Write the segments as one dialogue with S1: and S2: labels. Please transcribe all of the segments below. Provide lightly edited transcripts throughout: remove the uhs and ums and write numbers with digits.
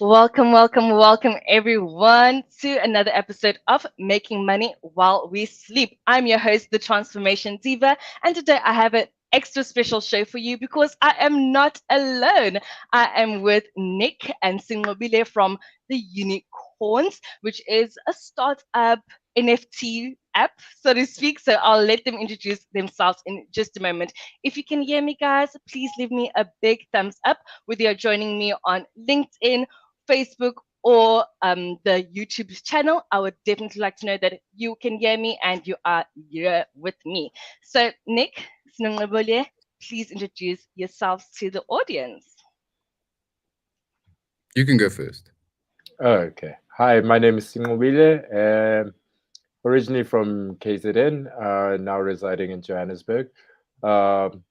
S1: Welcome, welcome, welcome, everyone, to another episode of Making Money While We Sleep. I'm your host, the Transformation Diva, and today I have an extra special show for you because I am not alone. I am with Nick and Singobile from the Unykornz, which is a startup NFT app, so to speak. So I'll let them introduce themselves in just a moment. If you can hear me, guys, please leave me a big thumbs up, whether you're joining me on LinkedIn, Facebook, or the YouTube channel. I would definitely like to know that you can hear me and you are here with me. So, Nick, Snungabole, please introduce yourselves to the audience.
S2: You can go first.
S3: Okay. Hi, my name is Singobile. Originally from KZN, now residing in Johannesburg. Um,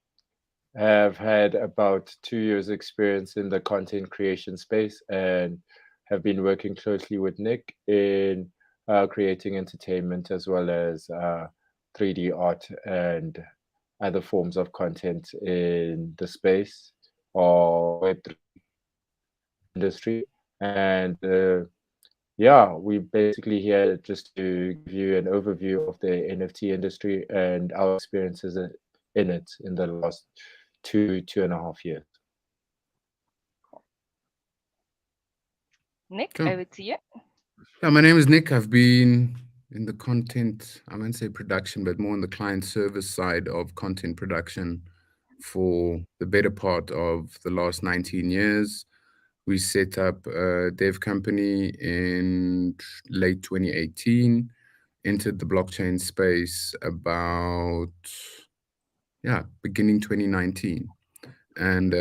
S3: have had about 2 years experience in the content creation space and have been working closely with Nick in creating entertainment as well as 3D art and other forms of content in the space or Web3 industry. And yeah, we basically here just to give you an overview of the NFT industry and our experiences in it in the last 2.5 years.
S1: Nick,
S2: Cool.
S1: over to you.
S2: Yeah, my name is Nick. I've been in the content, I won't say production, but more on the client service side of content production for the better part of the last 19 years. We set up a dev company in late 2018, entered the blockchain space about, yeah, beginning 2019. And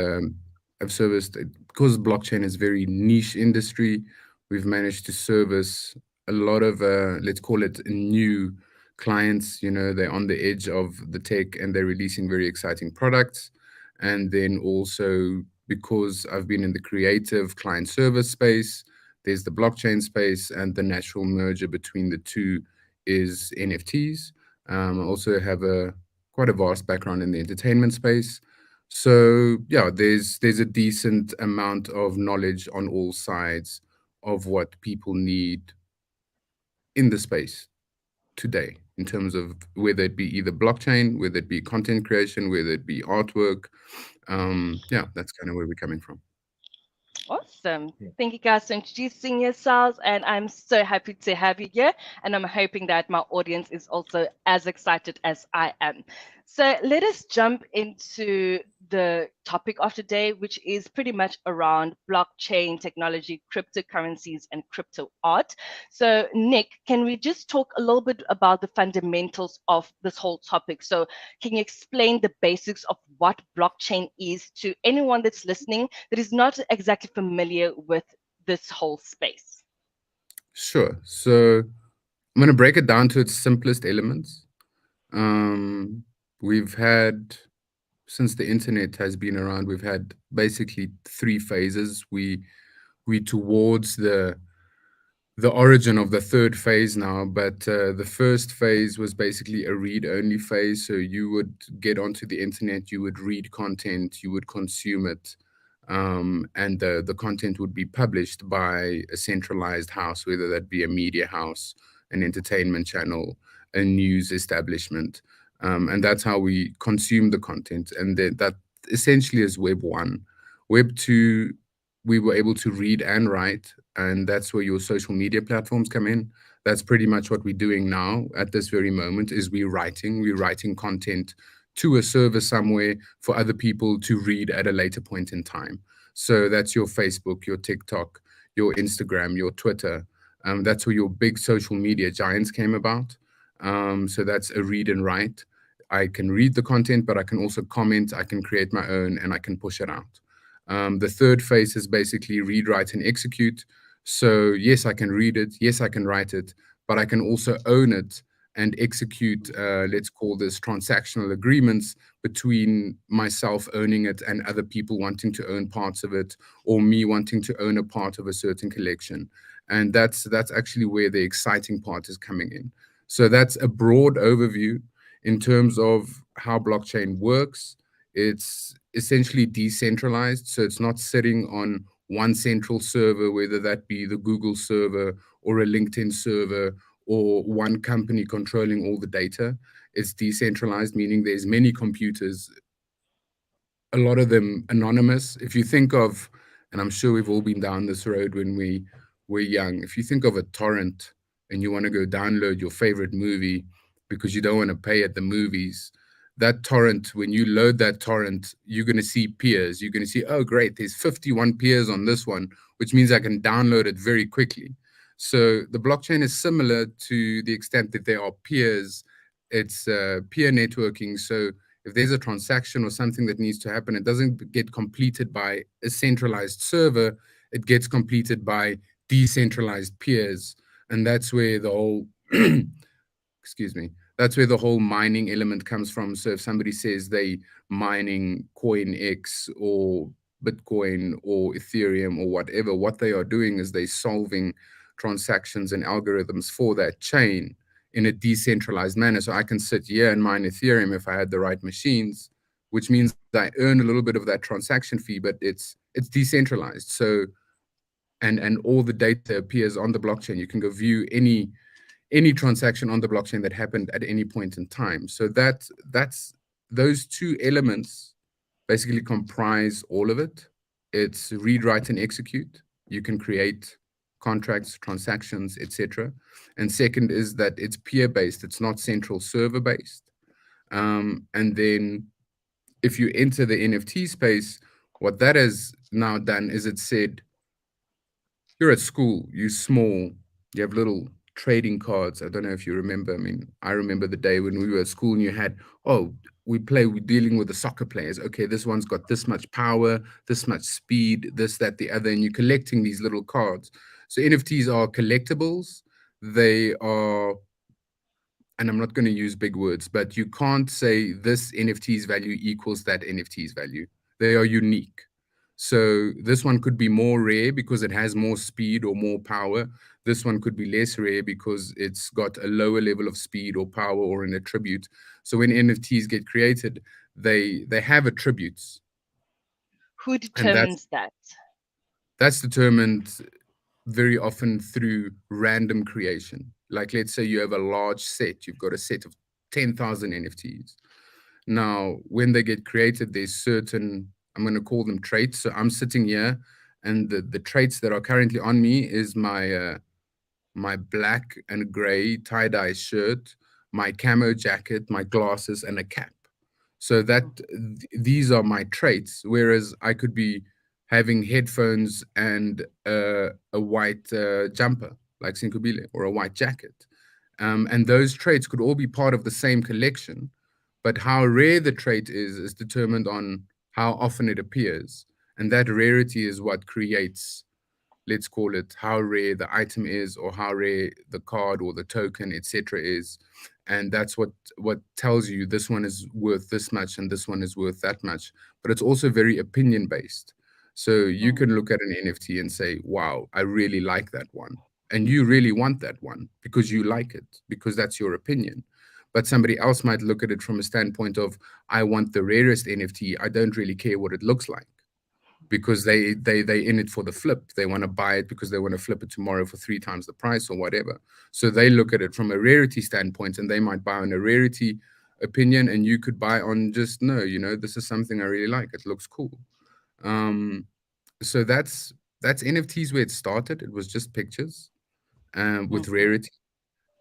S2: I've serviced because blockchain is very niche industry. We've managed to service a lot of let's call it new clients. You know, they're on the edge of the tech and they're releasing very exciting products. And then also because I've been in the creative client service space, there's the blockchain space, and the natural merger between the two is NFTs. I also have a quite a vast background in the entertainment space, so yeah, there's a decent amount of knowledge on all sides of what people need in the space today in terms of whether it be either blockchain, whether it be content creation, whether it be artwork. Yeah, that's kind of where we're coming from.
S1: Awesome. Thank you guys for introducing yourselves, and I'm so happy to have you here. And I'm hoping that my audience is also as excited as I am. So let us jump into the topic of today, which is pretty much around blockchain technology, cryptocurrencies, and crypto art. So, Nick, can we just talk a little bit about the fundamentals of this whole topic? So, can you explain the basics of what blockchain is to anyone that's listening that is not exactly familiar with this whole space?
S2: Sure. So I'm going to break it down to its simplest elements. Um, we've had since the internet has been around, we've had basically three phases. We towards the origin of the third phase now, but the first phase was basically a read-only phase. So you would get onto the internet, you would read content, you would consume it, and the content would be published by a centralized house, whether that be a media house, an entertainment channel, a news establishment, and that's how we consume the content. And that essentially is Web 1. Web 2, we were able to read and write, and that's where your social media platforms come in. That's pretty much what we're doing now at this very moment is we're writing content to a server somewhere for other people to read at a later point in time. So that's your Facebook, your TikTok, your Instagram, your Twitter. That's where your big social media giants came about. So that's a read and write. I can read the content, but I can also comment, I can create my own, and I can push it out. The third phase is basically read, write, and execute. So, yes, I can read it. Yes, I can write it, but I can also own it and execute, let's call this transactional agreements between myself owning it and other people wanting to own parts of it, or me wanting to own a part of a certain collection. And that's actually where the exciting part is coming in. So that's a broad overview in terms of how blockchain works. It's essentially decentralized, so it's not sitting on one central server, whether that be the Google server or a LinkedIn server or one company controlling all the data. It's decentralized, meaning there's many computers, a lot of them anonymous. If you think of, and I'm sure we've all been down this road when we were young, if you think of a torrent and you want to go download your favorite movie because you don't want to pay at the movies, that torrent, when you load that torrent, you're going to see peers. You're going to see, oh, great, there's 51 peers on this one, which means I can download it very quickly. So the blockchain is similar to the extent that there are peers. It's peer networking. So if there's a transaction or something that needs to happen, it doesn't get completed by a centralized server. It gets completed by decentralized peers. And that's where the whole, excuse me, that's where the whole mining element comes from. So if somebody says they mining coin X or Bitcoin or Ethereum or whatever, what they are doing is they solving transactions and algorithms for that chain in a decentralized manner. So I can sit here and mine Ethereum if I had the right machines, which means I earn a little bit of that transaction fee, but it's decentralized. So and all the data appears on the blockchain. You can go view any transaction on the blockchain that happened at any point in time. So that's those two elements basically comprise all of it. It's read, write, and execute. You can create contracts, transactions, etc. And second is that it's peer-based. It's not central server-based. And then if you enter the NFT space, what that has now done is it said, you're at school, you're small, you have little trading cards. I don't know if you remember. I mean, I remember the day when we were at school and you had, oh, we're dealing with the soccer players. Okay, this one's got this much power, this much speed, this, that, the other, and you're collecting these little cards. So NFTs are collectibles. They are, and I'm not going to use big words, but you can't say this NFT's value equals that NFT's value. They are unique. So this one could be more rare because it has more speed or more power. This one could be less rare because it's got a lower level of speed or power or an attribute. So when NFTs get created, they have attributes,
S1: Who
S2: and
S1: determines that?
S2: that's determined very often through random creation. Like, let's say you have a large set, you've got a set of 10,000 NFTs. Now, when they get created, there's certain, I'm going to call them traits. So I'm sitting here, and the traits that are currently on me is my black and gray tie-dye shirt, my camo jacket, my glasses, and a cap. So that these are my traits. Whereas I could be having headphones and a white jumper like Sinkubile or a white jacket. And those traits could all be part of the same collection, but how rare the trait is determined on how often it appears. And that rarity is what creates, let's call it, how rare the item is or how rare the card or the token, etc. is. And that's what tells you this one is worth this much and this one is worth that much. But it's also very opinion based. So you can look at an NFT and say, wow, I really like that one. And you really want that one because you like it, because that's your opinion. But somebody else might look at it from a standpoint of, I want the rarest NFT. I don't really care what it looks like, because they in it for the flip. They want to buy it because they want to flip it tomorrow for 3 times the price or whatever. So they look at it from a rarity standpoint, and they might buy on a rarity opinion, and you could buy on just, no, this is something I really like. It looks cool. So that's NFTs where it started. It was just pictures with rarity.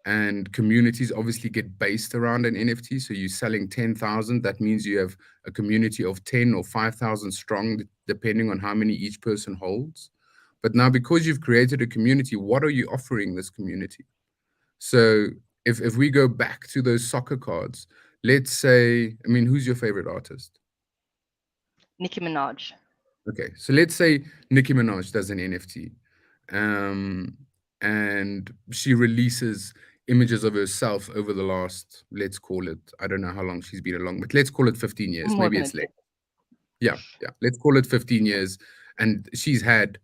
S2: And communities obviously get based around an NFT. So you're selling 10,000. That means you have a community of 10 or 5,000 strong, depending on how many each person holds. But now, because you've created a community, what are you offering this community? So if we go back to those soccer cards, let's say, I mean, who's your favorite artist?
S1: Nicki Minaj.
S2: Okay, so let's say Nicki Minaj does an NFT, and she releases images of herself over the last, let's call it, I don't know how long she's been along, but let's call it 15 years.
S1: More
S2: Maybe
S1: than a
S2: it's less.
S1: decade.
S2: Yeah, let's call it 15 years. And she's had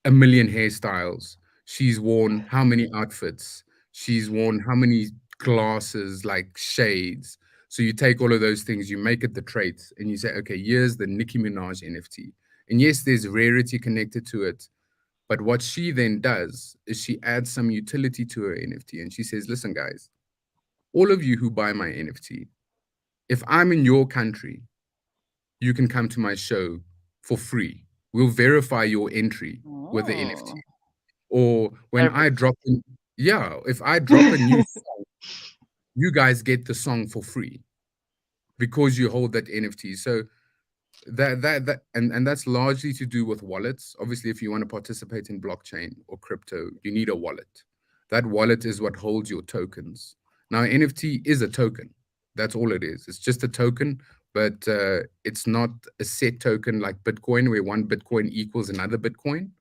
S2: a million hairstyles. She's worn how many outfits? She's worn how many glasses, like shades? So you take all of those things, you make it the traits, and you say, okay, here's the Nicki Minaj NFT. And yes, there's rarity connected to it. But what she then does is she adds some utility to her NFT. And she says, listen, guys, all of you who buy my NFT, if I'm in your country, you can come to my show for free. We'll verify your entry with the NFT.
S1: Oh,
S2: Or when I
S1: perfect.
S2: drop in, yeah, if I drop a new song, you guys get the song for free because you hold that NFT. So and that's largely to do with wallets. Obviously, if you want to participate in blockchain or crypto, you need a wallet. That wallet is what holds your tokens. Now, NFT is a token. That's all it is. It's just a token, but it's not a set token like Bitcoin, where one Bitcoin equals another Bitcoin.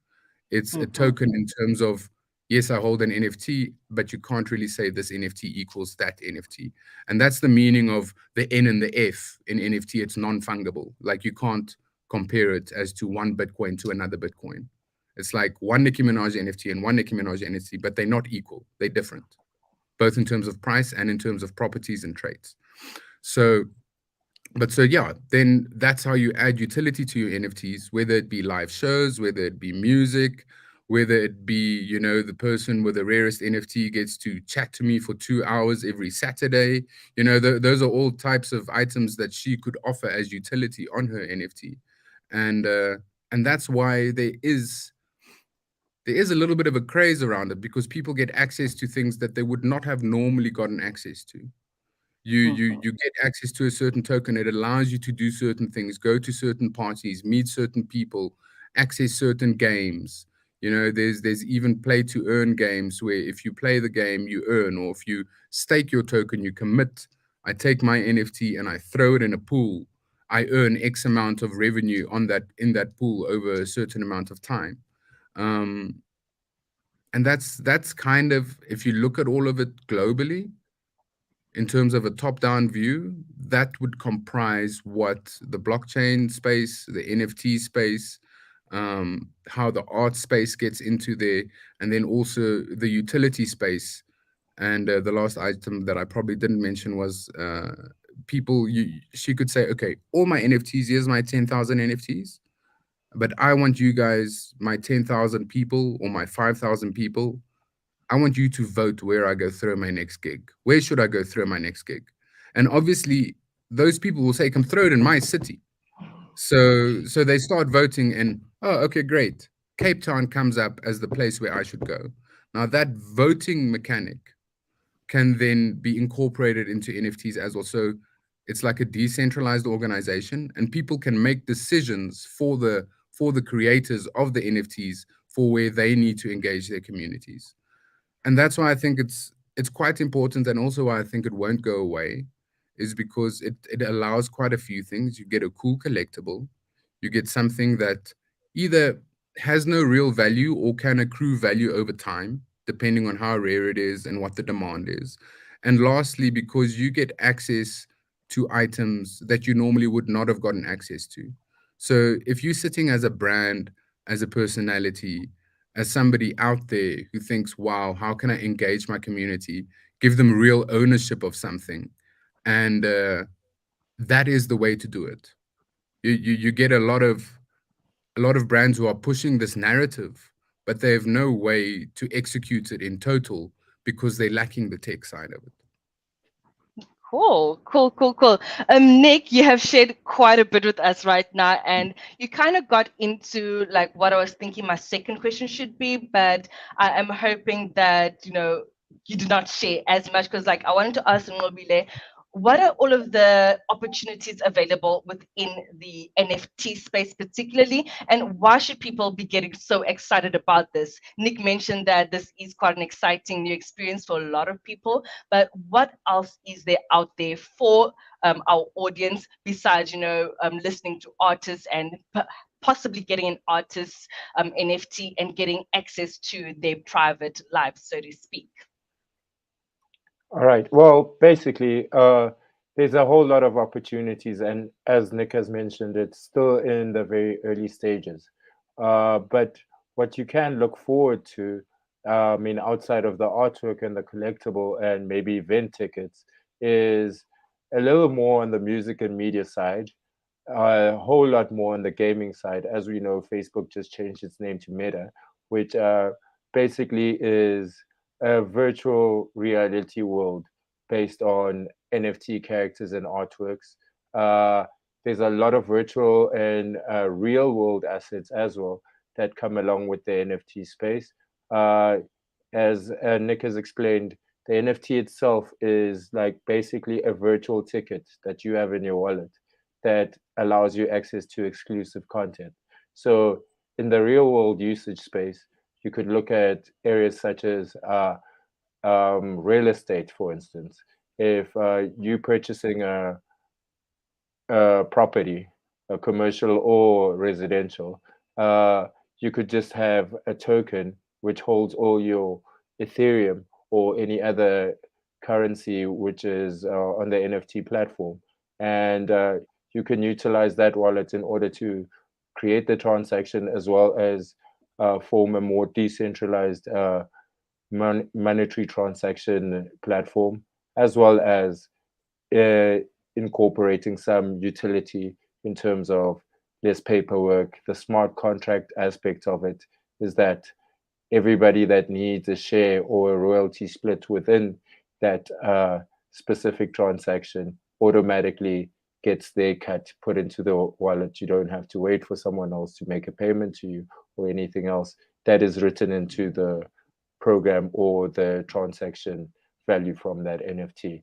S2: It's a
S1: Mm-hmm.
S2: token in terms of, yes, I hold an NFT, but you can't really say this NFT equals that NFT. And that's the meaning of the N and the F in NFT. It's non-fungible. Like you can't compare it as to one Bitcoin to another Bitcoin. It's like one Nicki Minaj NFT and one Nicki Minaj NFT, but they're not equal. They're different, both in terms of price and in terms of properties and traits. So so yeah, then that's how you add utility to your NFTs, whether it be live shows, whether it be music, whether it be, the person with the rarest NFT gets to chat to me for 2 hours every Saturday. Those are all types of items that she could offer as utility on her NFT. And that's why there is a little bit of a craze around it, because people get access to things that they would not have normally gotten access to. You
S1: Mm-hmm.
S2: get access to a certain token. It allows you to do certain things, go to certain parties, meet certain people, access certain games. There's even play to earn games where if you play the game you earn, or if you stake your token, you commit. I take my NFT and I throw it in a pool. I earn X amount of revenue on that in that pool over a certain amount of time. um, and that's kind of, if you look at all of it globally, in terms of a top-down view, that would comprise what the blockchain space, the NFT space, how the art space gets into there, and then also the utility space. And the last item that I probably didn't mention was people. She could say, okay, all my NFTs, here's my 10,000 NFTs, but I want you guys, my 10,000 people or my 5,000 people, I want you to vote where I go throw my next gig. Where should I go throw my next gig? And obviously, those people will say, come throw it in my city. So they start voting, and oh, okay, great. Cape Town comes up as the place where I should go. Now that voting mechanic can then be incorporated into NFTs as well. So it's like a decentralized organization, and people can make decisions for the creators of the NFTs for where they need to engage their communities. And that's why I think it's quite important, and also why I think it won't go away, is because it allows quite a few things. You get a cool collectible, you get something that either has no real value or can accrue value over time, depending on how rare it is and what the demand is. And lastly, because you get access to items that you normally would not have gotten access to. So if you're sitting as a brand, as a personality, as somebody out there who thinks, wow, how can I engage my community, give them real ownership of something? And that is the way to do it. You get a lot of brands who are pushing this narrative, but they have no way to execute it in total because they're lacking the tech side of it.
S1: Cool, cool, cool, cool. Nick, you have shared quite a bit with us right now, and you kind of got into like what I was thinking my second question should be, but I am hoping that you do not share as much, because like I wanted to ask Nqobile, what are all of the opportunities available within the NFT space particularly, and why should people be getting so excited about this? Nick mentioned that this is quite an exciting new experience for a lot of people, but what else is there out there for our audience besides, listening to artists and possibly getting an artist's NFT and getting access to their private life, so to speak?
S3: All right. Well, basically, there's a whole lot of opportunities, and as Nick has mentioned, it's still in the very early stages. But what you can look forward to, I mean, outside of the artwork and the collectible and maybe event tickets, is a little more on the music and media side. a whole lot more on the gaming side. As we know, Facebook just changed its name to Meta, which basically is a virtual reality world based on NFT characters and artworks. Uh, there's a lot of virtual and real world assets as well that come along with the NFT space. Uh, as Nick has explained, the NFT itself is like basically a virtual ticket that you have in your wallet that allows you access to exclusive content. So, in the real world usage space, you could look at areas such as real estate, for instance. If you purchasing a property, a commercial or residential, uh, you could just have a token which holds all your Ethereum or any other currency which is on the NFT platform. And you can utilize that wallet in order to create the transaction as well as form a more decentralized monetary transaction platform, as well as uh, incorporating some utility in terms of less paperwork. The smart contract aspect of it is that everybody that needs a share or a royalty split within that specific transaction automatically gets their cut put into the wallet. You don't have to wait for someone else to make a payment to you or anything else. That is written into the program or the transaction value from that NFT.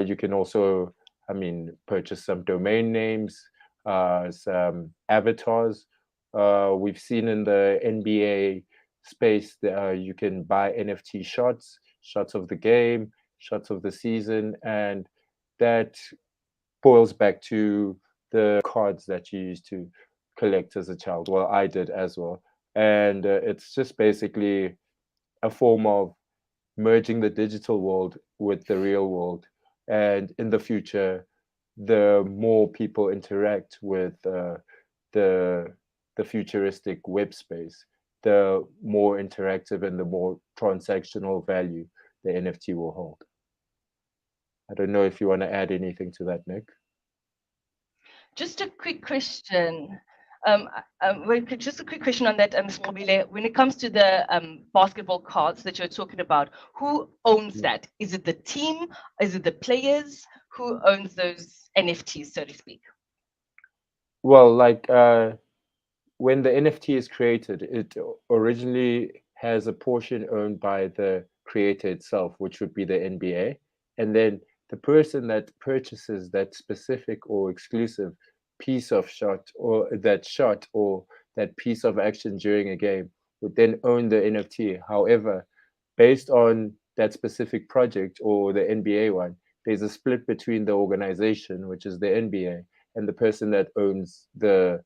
S3: You can also, I mean, purchase some domain names, some avatars. We've seen in the NBA space that you can buy NFT shots, shots of the game, shots of the season, and that boils back to the cards that you used to collect as a child. Well, I did as well. And it's just basically a form of merging the digital world with the real world. And in the future, the more people interact with the the futuristic web space, the more interactive and the more transactional value the NFT will hold. I don't know if you want to add anything to that, Nick.
S1: Just a quick question. Just a quick question on that, Mr. When it comes to the basketball cards that you're talking about, who owns that? Is it the team? Is it the players? Who owns those NFTs, so to speak?
S3: Well, like when the NFT is created, it originally has a portion owned by the creator itself, which would be the NBA. And then the person that purchases that specific or exclusive piece of shot or that piece of action during a game would then own the NFT. However, based on that specific project or the NBA one, there's a split between the organization, which is the NBA, and the person that owns the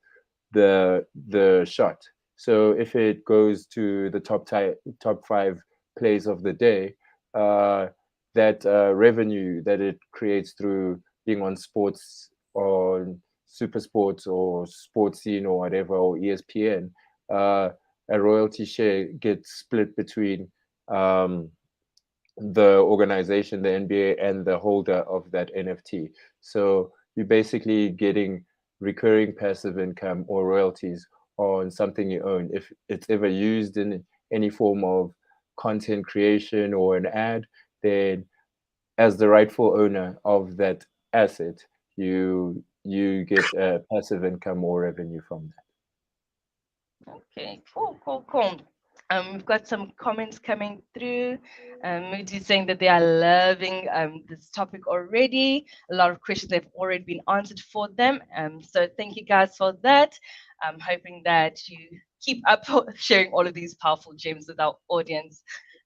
S3: shot. So if it goes to the top five plays of the day, uh, that revenue that it creates through being on sports, on Super Sports or Sports Scene or whatever, or ESPN, uh, a royalty share gets split between um, the organization, the NBA, and the holder of that NFT. So you're basically getting recurring passive income or royalties on something you own. If it's ever used in any form of content creation or an ad, then as the rightful owner of that asset, you get passive income or revenue from that.
S1: Okay, cool. We've got some comments coming through. Moody saying that they are loving this topic already. A lot of questions have already been answered for them. So thank you guys for that. I'm hoping that you keep up sharing all of these powerful gems with our audience.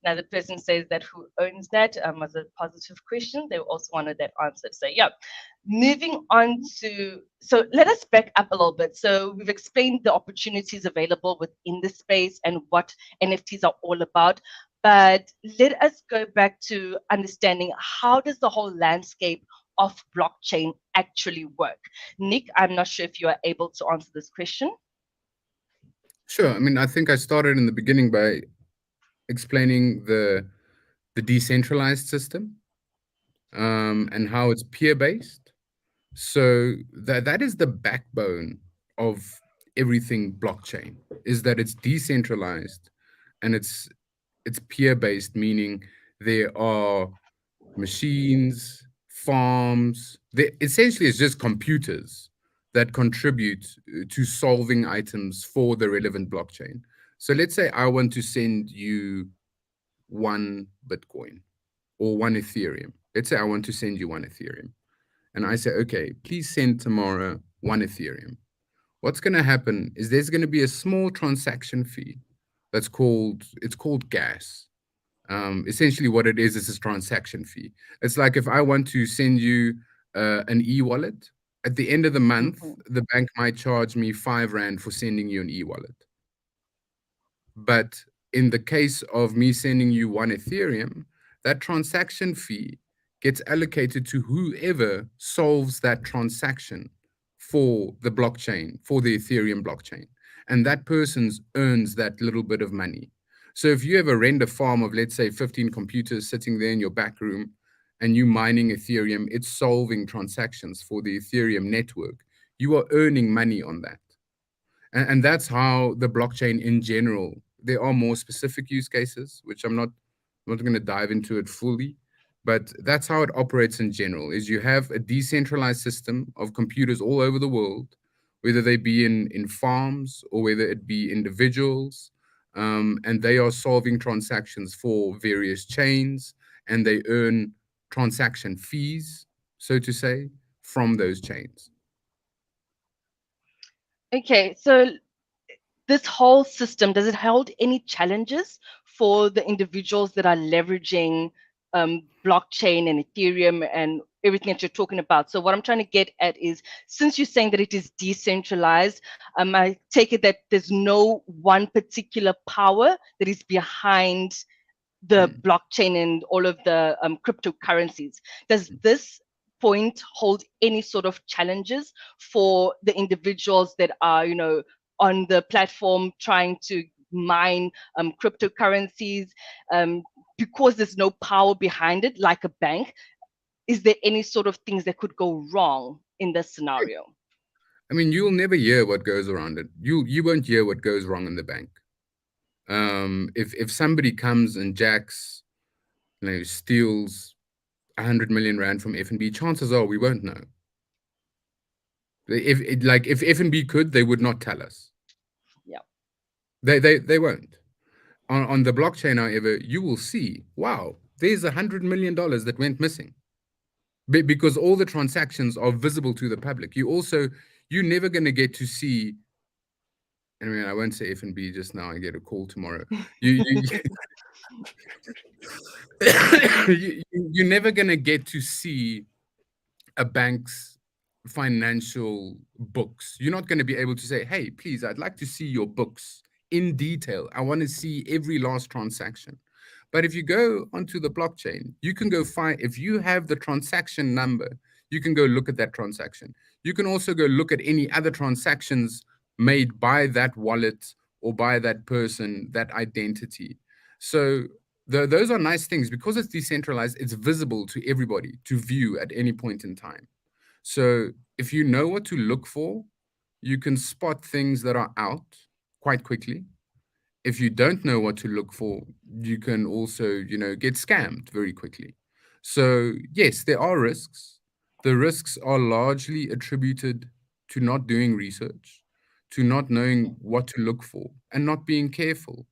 S1: Another person says that who owns that was a positive question. They also wanted that answered. So yeah, moving on to, so let us back up a little bit. So we've explained the opportunities available within the space and what NFTs are all about, but let us go back to understanding how does the whole landscape of blockchain actually work. Nick, I'm not sure if you are able to answer this question.
S2: Sure. I mean, I think I started in the beginning by explaining the decentralized system, and how it's peer based. So that is the backbone of everything blockchain, is that it's decentralized and it's peer based, meaning there are machines, farms. They essentially it's just computers that contribute to solving items for the relevant blockchain. So let's say I want to send you one Bitcoin or one Ethereum. Let's say I want to send you one Ethereum. And I say, okay, please send tomorrow one Ethereum. What's going to happen is there's going to be a small transaction fee it's called gas. Essentially, what it is a transaction fee. It's like if I want to send you an e-wallet, at the end of the month,
S1: Mhm.
S2: the bank might charge me 5 Rand for sending you an e-wallet. But in the case of me sending you one Ethereum, that transaction fee gets allocated to whoever solves that transaction for the blockchain, for the Ethereum blockchain. And that person earns that little bit of money. So if you have a render farm of, let's say, 15 computers sitting there in your back room and you mining Ethereum, it's solving transactions for the Ethereum network. You are earning money on that. And that's how the blockchain in general, there are more specific use cases which I'm not going to dive into it fully, but that's how it operates in general. Is you have a decentralized system of computers all over the world, whether they be in farms or whether it be individuals, and they are solving transactions for various chains, and they earn transaction fees, so to say, from those chains.
S1: Okay, so this whole system, does it hold any challenges for the individuals that are leveraging blockchain and Ethereum and everything that you're talking about? So what I'm trying to get at is, since you're saying that it is decentralized, I take it that there's no one particular power that is behind the
S2: Hmm.
S1: blockchain and all of the cryptocurrencies. Does this point hold any sort of challenges for the individuals that are, on the platform trying to mine cryptocurrencies, um, because there's no power behind it, like a bank? Is there any sort of things that could go wrong in this scenario?
S2: I mean, you'll never hear what goes around it. You won't hear what goes wrong in the bank. If somebody comes and jacks, steals 100 million Rand from FNB, chances are we won't know. If FNB could, they would not tell us.
S1: Yeah.
S2: They won't. On the blockchain, however, you will see, wow, there's $100 million that went missing. Because all the transactions are visible to the public. You're never going to get to see. I mean, I won't say FNB just now. I get a call tomorrow. You you're never gonna get to see a bank's financial books. You're not going to be able to say, hey, please, I'd like to see your books in detail. I want to see every last transaction. But if you go onto the blockchain, you can go find, if you have the transaction number, you can go look at that transaction. You can also go look at any other transactions made by that wallet or by that person, that identity. So those are nice things because it's decentralized, it's visible to everybody to view at any point in time. So if you know what to look for, you can spot things that are out quite quickly. If you don't know what to look for, you can also, get scammed very quickly. So yes, there are risks. The risks are largely attributed to not doing research, to not knowing what to look for, and not being careful.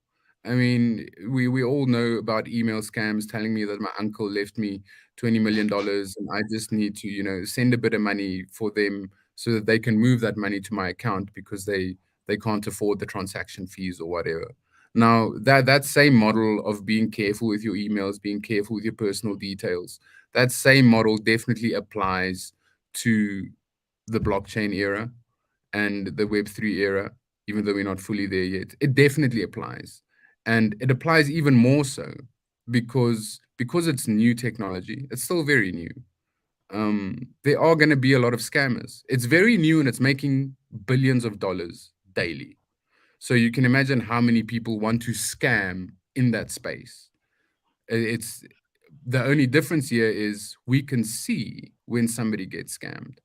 S2: I mean, we all know about email scams telling me that my uncle left me $20 million and I just need to, send a bit of money for them so that they can move that money to my account because they can't afford the transaction fees or whatever. Now, that same model of being careful with your emails, being careful with your personal details, that same model definitely applies to the blockchain era and the Web3 era, even though we're not fully there yet. It definitely applies. And it applies even more so because it's new technology. It's still very new. There are going to be a lot of scammers. It's very new and it's making billions of dollars daily. So you can imagine how many people want to scam in that space. It's the only difference here is we can see when somebody gets scammed.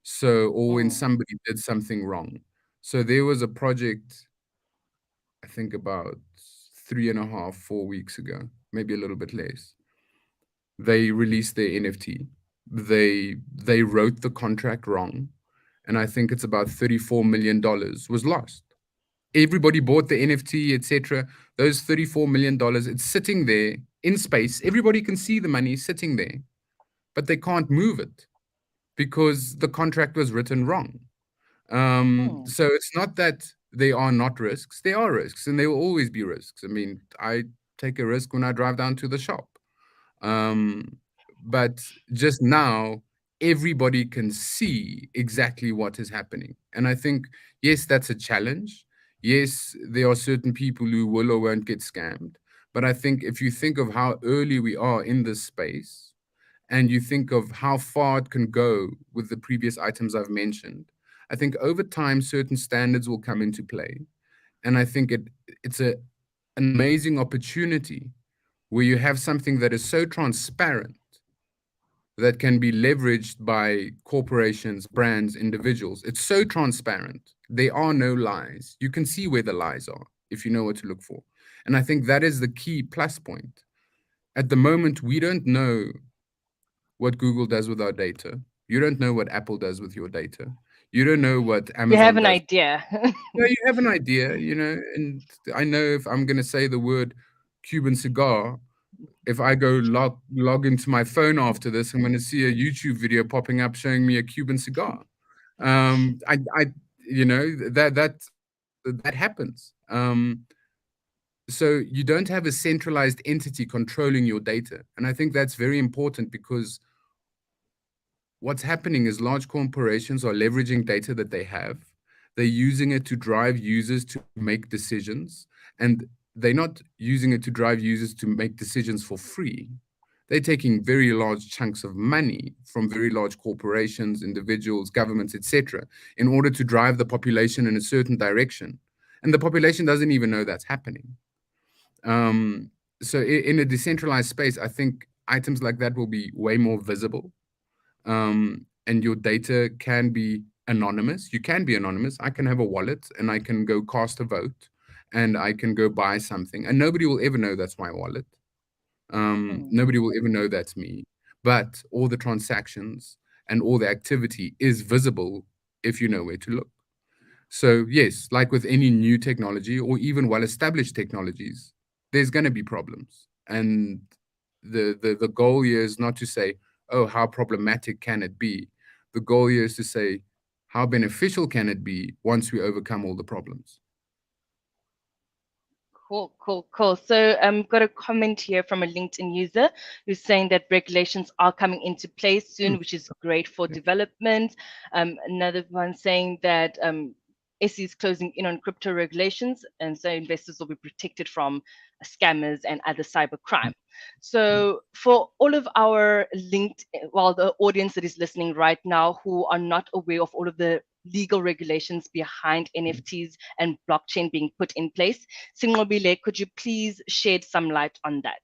S2: So, or when
S1: Mm.
S2: somebody did something wrong. So there was a project, I think about 3.5, 4 weeks ago, maybe a little bit less. They released their NFT. They wrote the contract wrong, and I think it's about $34 million was lost. Everybody bought the NFT, etc. Those $34 million, it's sitting there in space. Everybody can see the money sitting there, but they can't move it because the contract was written wrong.
S1: Mm.
S2: So it's not that they are not risks. There are risks, and there will always be risks. I mean, I take a risk when I drive down to the shop. Um, but just now, everybody can see exactly what is happening. And I think, yes, that's a challenge. Yes, there are certain people who will or won't get scammed. But I think if you think of how early we are in this space, and you think of how far it can go with the previous items I've mentioned, I think over time certain standards will come into play. And I think it's an amazing opportunity where you have something that is so transparent that can be leveraged by corporations, brands, individuals. It's so transparent. There are no lies. You can see where the lies are if you know what to look for. And I think that is the key plus point. At the moment, we don't know what Google does with our data. You don't know what Apple does with your data. You don't know what
S1: You have
S2: Amazon
S1: an
S2: does.
S1: idea.
S2: No, you have an idea, and I know if I'm going to say the word Cuban cigar, if I go log into my phone after this, I'm going to see a YouTube video popping up showing me a Cuban cigar. I that happens. So you don't have a centralized entity controlling your data, and I think that's very important because what's happening is large corporations are leveraging data that they have. They're using it to drive users to make decisions, and they're not using it to drive users to make decisions for free. They're taking very large chunks of money from very large corporations, individuals, governments, etc., in order to drive the population in a certain direction. And the population doesn't even know that's happening. So in a decentralized space, I think items like that will be way more visible, and your data can be anonymous. You can be anonymous. I can have a wallet and I can go cast a vote and I can go buy something, and nobody will ever know that's my wallet.
S1: Mm.
S2: Nobody will ever know that's me. But all the transactions and all the activity is visible if you know where to look. So, yes, like with any new technology or even well established technologies, there's going to be problems. And the goal here is not to say, oh, how problematic can it be? The goal here is to say, how beneficial can it be once we overcome all the problems?
S1: Cool, cool, cool. So got a comment here from a LinkedIn user who's saying that regulations are coming into place
S2: Hmm,
S1: soon, which is great for
S2: yeah.
S1: development. Another one saying that SE is closing in on crypto regulations, and so investors will be protected from scammers and other cybercrime. So for all of our the audience that is listening right now who are not aware of all of the legal regulations behind NFTs and blockchain being put in place, Singobile, could you please shed some light on that?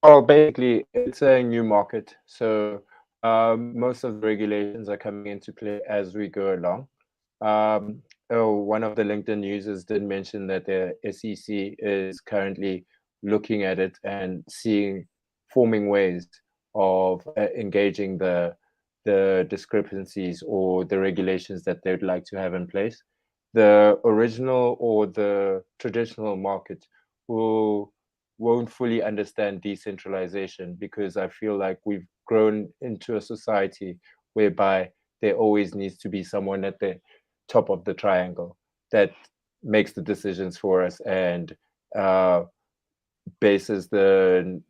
S3: Well, basically, it's a new market. So most of the regulations are coming into play as we go along. One of the LinkedIn users did mention that the SEC is currently looking at it and forming ways of engaging the discrepancies or the regulations that they would like to have in place. The original or the traditional market will won't fully understand decentralization because I feel like we've grown into a society whereby there always needs to be someone at the top of the triangle that makes the decisions for us and uh, bases the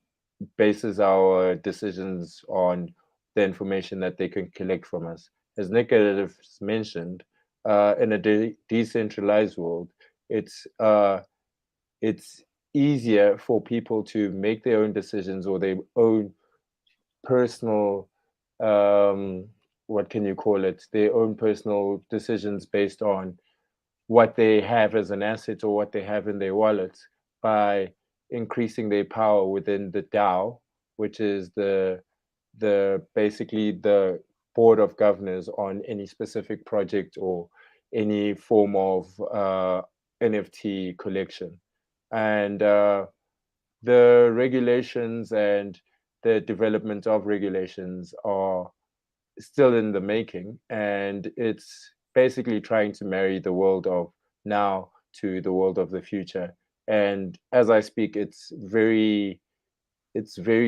S3: bases our decisions on the information that they can collect from us. As Nick has mentioned, in a decentralized world, it's uh, it's easier for people to make their own decisions or their own personal what can you call it, their own personal decisions based on what they have as an asset or what they have in their wallet by increasing their power within the DAO, which is the basically board of governors on any specific project or any form of NFT collection. And the regulations and the development of regulations are still in the making, and it's basically trying to marry the world of now to the world of the future. And as I speak, it's very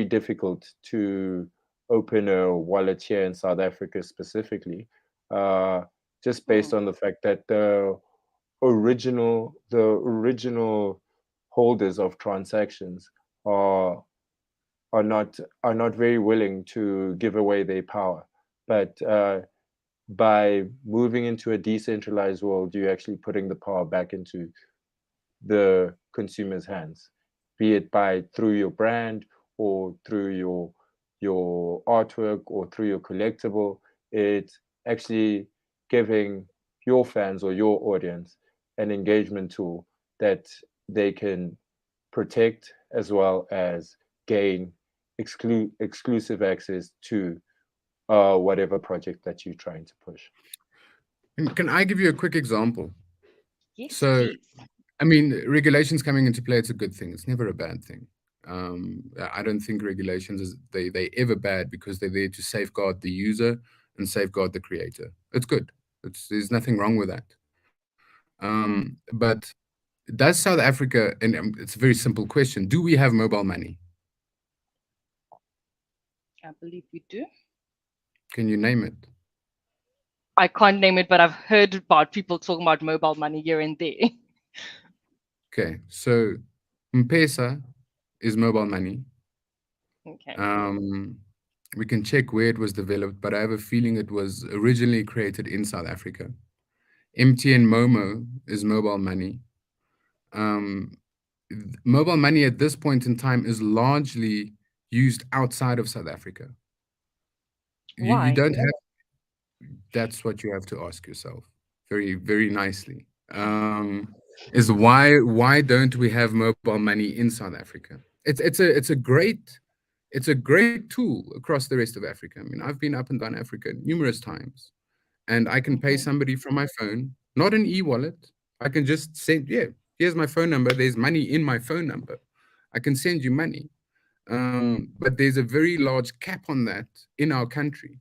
S3: difficult to open a wallet here in South Africa specifically, uh, just based on the fact that the original holders of transactions are are not very willing to give away their power. But by moving into a decentralized world, you're actually putting the power back into the consumer's hands, be it by through your brand or through your artwork or through your collectible. It's actually giving your fans or your audience an engagement tool that they can protect as well as gain exclusive access to whatever project that you're trying to push.
S2: And can I give you a quick example?
S1: Yes,
S2: So,
S1: please.
S2: I mean, regulations coming into play, it's a good thing. It's never a bad thing. I don't think regulations they ever bad because they're there to safeguard the user and safeguard the creator. It's good. There's nothing wrong with that. But does South Africa, and it's a very simple question, do we have mobile money?
S1: I believe we do.
S2: Can you name it?
S1: I can't name it, but I've heard about people talking about mobile money here and there.
S2: Okay, so M-Pesa is mobile money.
S1: Okay.
S2: We can check where it was developed, but I have a feeling it was originally created in South Africa. MTN Momo is mobile money. Um, Mobile money at this point in time is largely used outside of South Africa. You
S1: Why?
S2: don't have, that's what you have to ask yourself very, very nicely. Is why don't we have mobile money in South Africa? It's a great tool across the rest of Africa. I mean, I've been up and down Africa numerous times, and I can pay
S1: Mm-hmm.
S2: somebody from my phone, not an e-wallet. I can just send, yeah, here's my phone number. There's money in my phone number. I can send you money. But there's a very large cap on that in our country.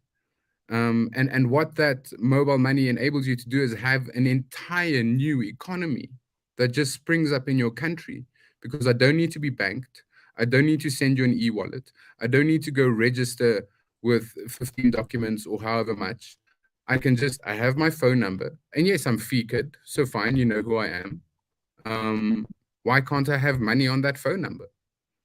S2: And what that mobile money enables you to do is have an entire new economy that just springs up in your country, because I don't need to be banked. I don't need to send you an e-wallet. I don't need to go register with 15 documents or however much. I have my phone number. And yes, I'm featured, so fine, you know who I am. Why can't I have money on that phone number?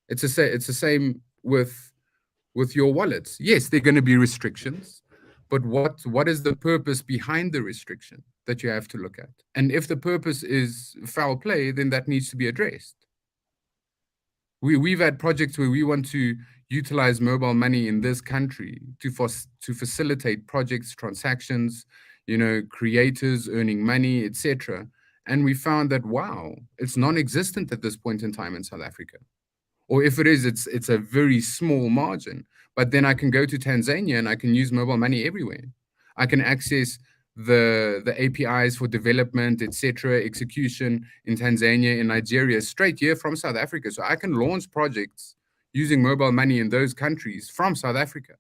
S2: It's the same with your wallets. Yes, there are going to be restrictions, but what is the purpose behind the restriction that you have to look at? And if the purpose is foul play, then that needs to be addressed. We've had projects where we want to utilize mobile money in this country to facilitate projects, transactions, creators earning money, etc. And we found that, wow, it's non-existent at this point in time in South Africa. Or if it is, it's a very small margin. But then I can go to Tanzania and I can use mobile money everywhere. I can access the APIs for development, etc., execution in Tanzania, in Nigeria, straight here from South Africa. So I can launch projects using mobile money in those countries from South Africa.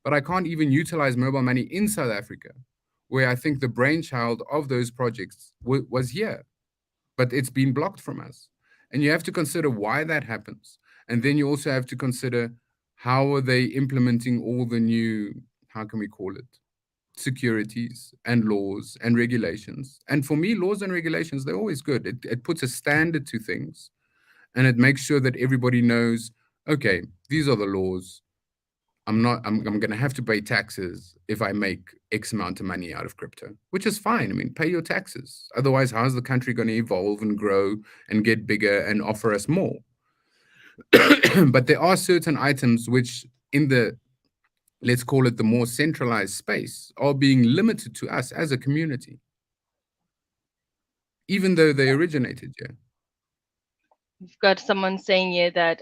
S2: But I can't even utilize mobile money in South Africa, where I think the brainchild of those projects was here, but it's been blocked from us. And you have to consider why that happens. And then you also have to consider, how are they implementing all the new, how can we call it, securities and laws and regulations. And for me, laws and regulations, they're always good. It puts a standard to things, and it makes sure that everybody knows, okay, these are the laws. I'm going to have to pay taxes if I make X amount of money out of crypto, which is fine. I mean, pay your taxes. Otherwise, how's the country going to evolve and grow and get bigger and offer us more? But there are certain items which, in the, let's call it, the more centralized space, are being limited to us as a community, even though they originated here.
S1: We've got someone saying here that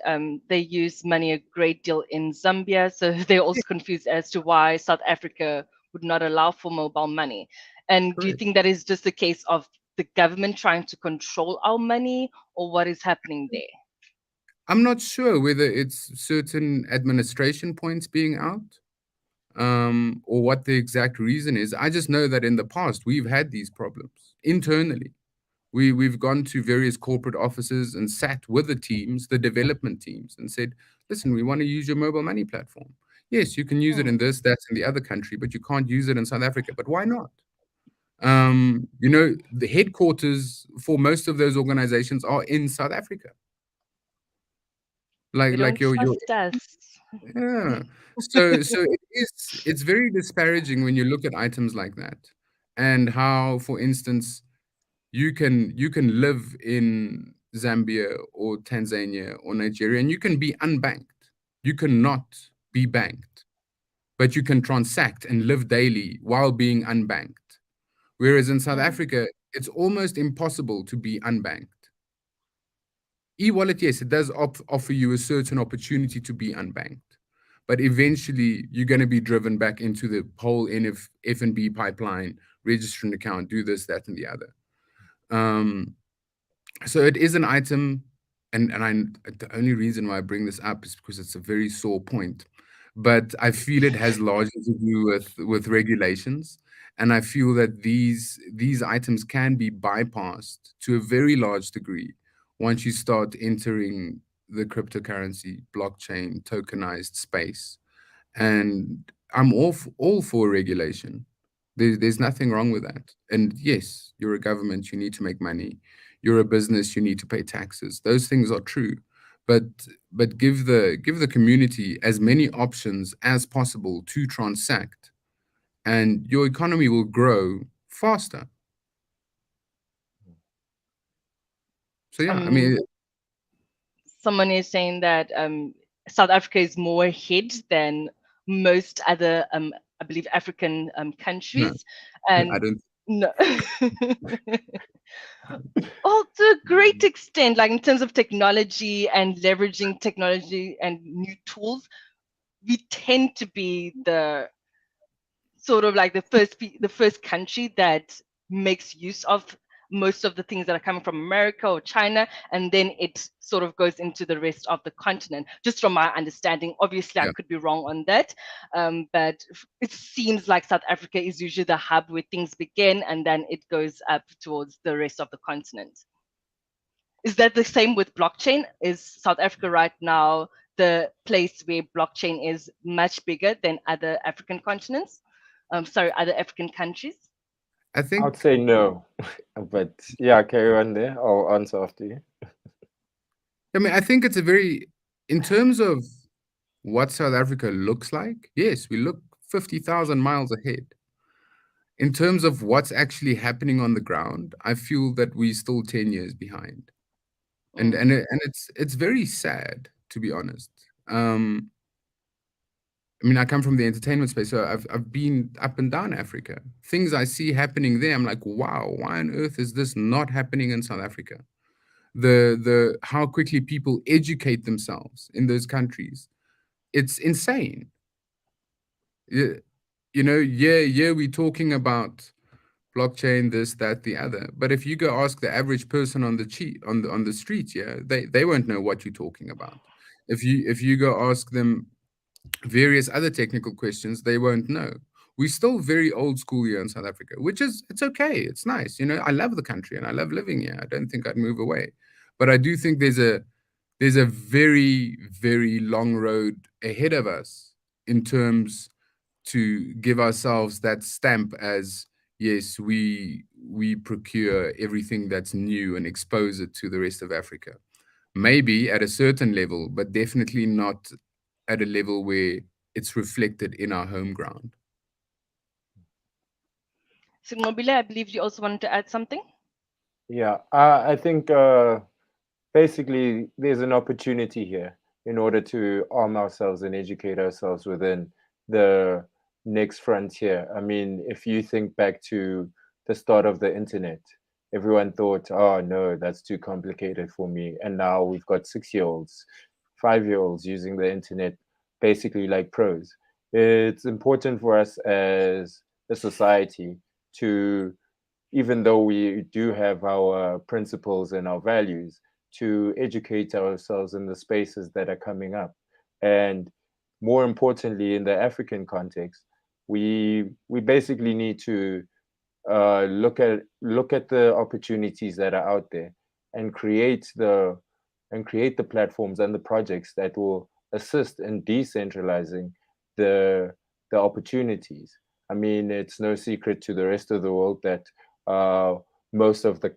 S1: they use money a great deal in Zambia, so they're also confused as to why South Africa would not allow for mobile money. And do you
S2: Correct.
S1: think that is just a case of the government trying to control our money, or what is happening there?
S2: I'm not sure whether it's certain administration points being out, or what the exact reason is. I just know that in the past we've had these problems internally. We've gone to various corporate offices and sat with the teams, the development teams, and said, listen, we want to use your mobile money platform. Yes, you can use it
S1: Hmm.
S2: in this, that, and the other country, but you can't use it in South Africa. But why not? The headquarters for most of those organizations are in South Africa.
S1: They
S2: Like
S1: don't
S2: your
S1: trust us.
S2: Yeah. So it's very disparaging when you look at items like that, and how, for instance, you can live in Zambia or Tanzania or Nigeria and you can be unbanked. You cannot be banked, but you can transact and live daily while being unbanked. Whereas in South
S1: Mm.
S2: Africa, it's almost impossible to be unbanked. E-wallet, yes, it does offer you a certain opportunity to be unbanked, but eventually you're going to be driven back into the whole F&B pipeline, register an account, do this, that, and the other. Um, so it is an item, and the only reason why I bring this up is because it's a very sore point, but I feel it has largely to do with regulations, and I feel that these items can be bypassed to a very large degree once you start entering the cryptocurrency, blockchain, tokenized space. And I'm all for regulation. There's nothing wrong with that. And yes, you're a government, you need to make money. You're a business, you need to pay taxes. Those things are true. But give the community as many options as possible to transact, and your economy will grow faster. So yeah, I
S1: Um,
S2: mean,
S1: Someone is saying that South Africa is more ahead than most other, I believe, African
S2: no,
S1: countries,
S2: I
S1: and
S2: don't.
S1: no. Well, to a great extent, like in terms of technology and leveraging technology and new tools, we tend to be the sort of like the first country that makes use of most of the things that are coming from America or China, and then it sort of goes into the rest of the continent. Just from my understanding, obviously I
S2: Yeah,
S1: could be wrong on that, but it seems like South Africa is usually the hub where things begin, and then it goes up towards the rest of the continent. Is that the same with blockchain? Is South Africa right now the place where blockchain is much bigger than other African continents? Sorry, other African countries?
S2: I
S3: I would
S2: think.
S3: say no, but yeah, carry on there. I'll answer after you.
S2: I mean, I think it's a very, in terms of what South Africa looks like, yes, we look 50,000 miles ahead. In terms of what's actually happening on the ground, I feel that we're still 10 years behind. And
S1: Mm.
S2: and it- and it's very sad, to be honest. I mean, I come from the entertainment space, so I've been up and down Africa. Things I see happening there, I'm like, wow, why on earth is this not happening in South Africa? The how quickly people educate themselves in those countries, it's insane. Yeah, yeah, we're talking about blockchain, this, that, the other. But if you go ask the average person on the on the streets, yeah, they won't know what you're talking about. If you go ask them various other technical questions, they won't know. We're still very old school here in South Africa, which is it's okay. It's nice. I love the country and I love living here. I don't think I'd move away. But I do think there's a very, very long road ahead of us in terms to give ourselves that stamp as yes, we procure everything that's new and expose it to the rest of Africa. Maybe at a certain level, but definitely not at a level where it's reflected in our home ground.
S1: So, Ngobile, I believe you also wanted to add something?
S3: Yeah, I think basically there's an opportunity here in order to arm ourselves and educate ourselves within the next frontier. I mean, if you think back to the start of the internet, everyone thought, oh no, that's too complicated for me. And now we've got 6-year-olds, 5-year-olds using the internet basically like pros. It's important for us as a society to, even though we do have our principles and our values, to educate ourselves in the spaces that are coming up. And more importantly, in the African context, we basically need to look at the opportunities that are out there and create the platforms and the projects that will assist in decentralizing the the opportunities. I mean, it's no secret to the rest of the world that uh, most of the